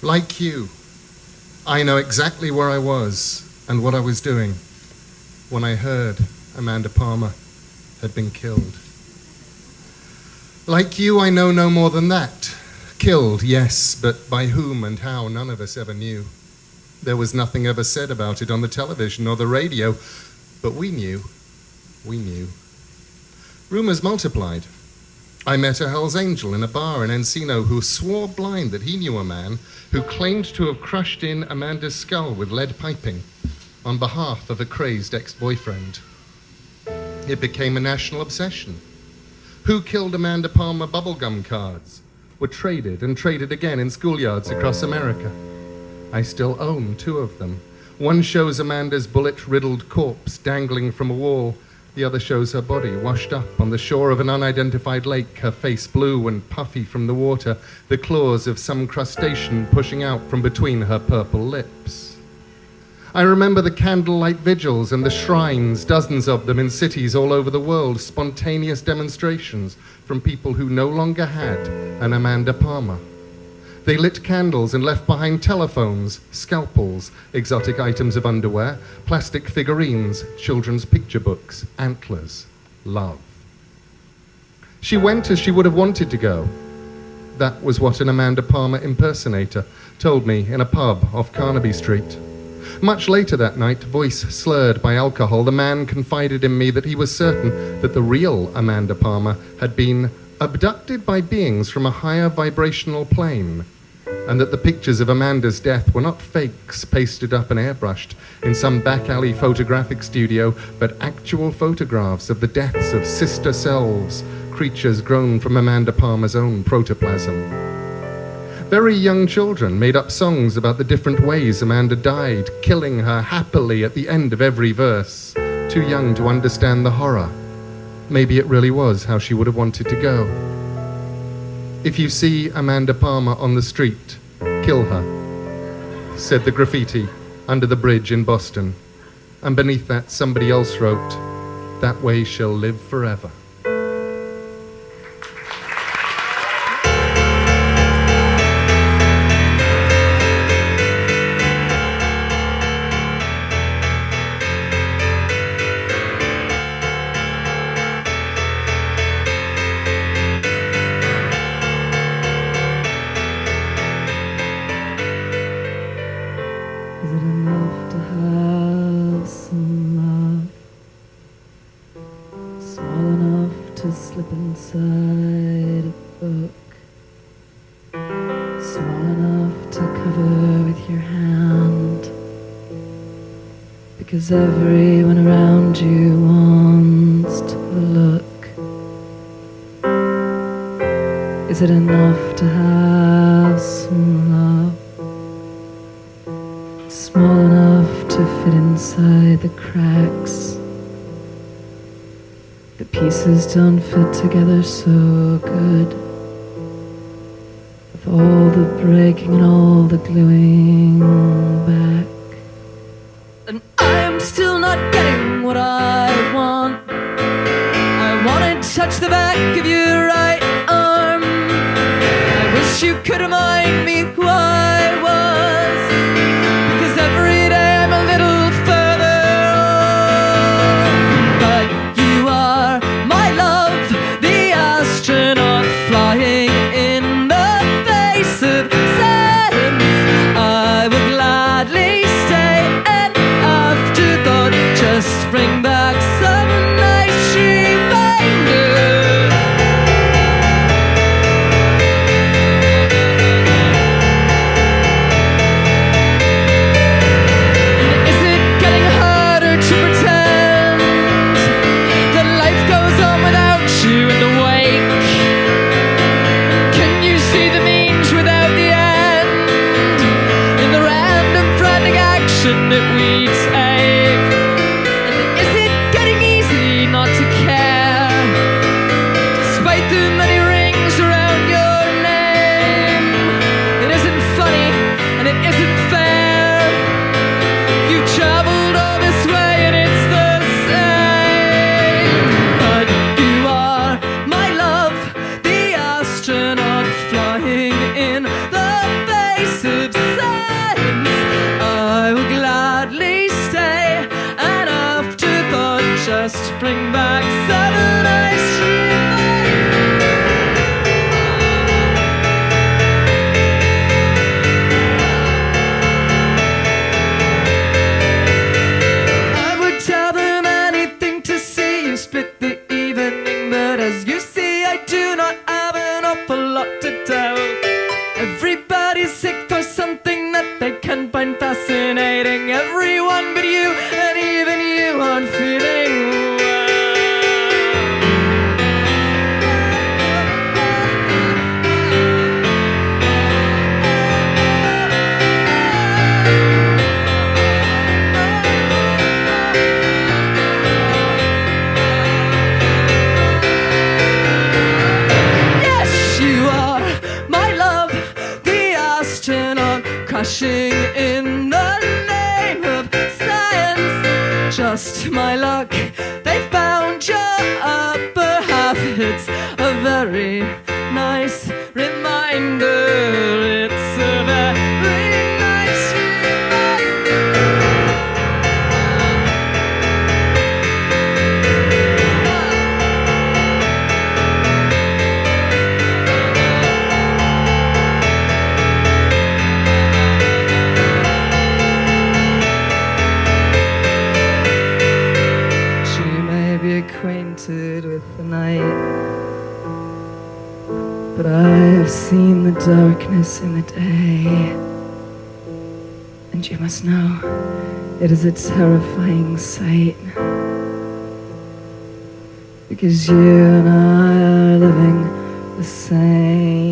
Like you, I know exactly where I was and what I was doing when I heard Amanda Palmer had been killed. Like you, I know no more than that. Killed, yes, but by whom and how, none of us ever knew. There was nothing ever said about it on the television or the radio, but we knew. We knew. Rumors multiplied. I met a Hell's Angel in a bar in Encino who swore blind that he knew a man who claimed to have crushed in Amanda's skull with lead piping on behalf of a crazed ex-boyfriend. It became a national obsession. Who killed Amanda Palmer bubblegum cards were traded and traded again in schoolyards across America. I still own 2 of them. One shows Amanda's bullet-riddled corpse dangling from a wall. The other shows her body washed up on the shore of an unidentified lake, her face blue and puffy from the water, the claws of some crustacean pushing out from between her purple lips. I remember the candlelight vigils and the shrines, dozens of them in cities all over the world, spontaneous demonstrations from people who no longer had an Amanda Palmer. They lit candles and left behind telephones, scalpels, exotic items of underwear, plastic figurines, children's picture books, antlers, love. She went as she would have wanted to go. That was what an Amanda Palmer impersonator told me in a pub off Carnaby Street. Much later that night, voice slurred by alcohol, the man confided in me that he was certain that the real Amanda Palmer had been abducted by beings from a higher vibrational plane, and that the pictures of Amanda's death were not fakes pasted up and airbrushed in some back alley photographic studio, but actual photographs of the deaths of sister selves, creatures grown from Amanda Palmer's own protoplasm. Very young children made up songs about the different ways Amanda died, killing her happily at the end of every verse, too young to understand the horror. Maybe it really was how she would have wanted to go. If you see Amanda Palmer on the street, kill her, said the graffiti under the bridge in Boston. And beneath that, somebody else wrote, "That way she'll live forever." Because everyone around you wants to look. Is it enough to have some love? Small enough to fit inside the cracks. The pieces don't fit together so good. With all the breaking and all the gluing back. And I'm still not getting what I want. I want to touch the back of your right arm. I wish you could remind me who I was, because every day I'm a little further on. But you are my love, the astronaut flying in the face of science. I would gladly stay and afterthought, just bring back some nice reminder. wishing in the name of science. Just my luck, they found your upper half. It's a very nice reminder. It's a very nice acquainted with the night, but I have seen the darkness in the day, and you must know it is a terrifying sight, because you and I are living the same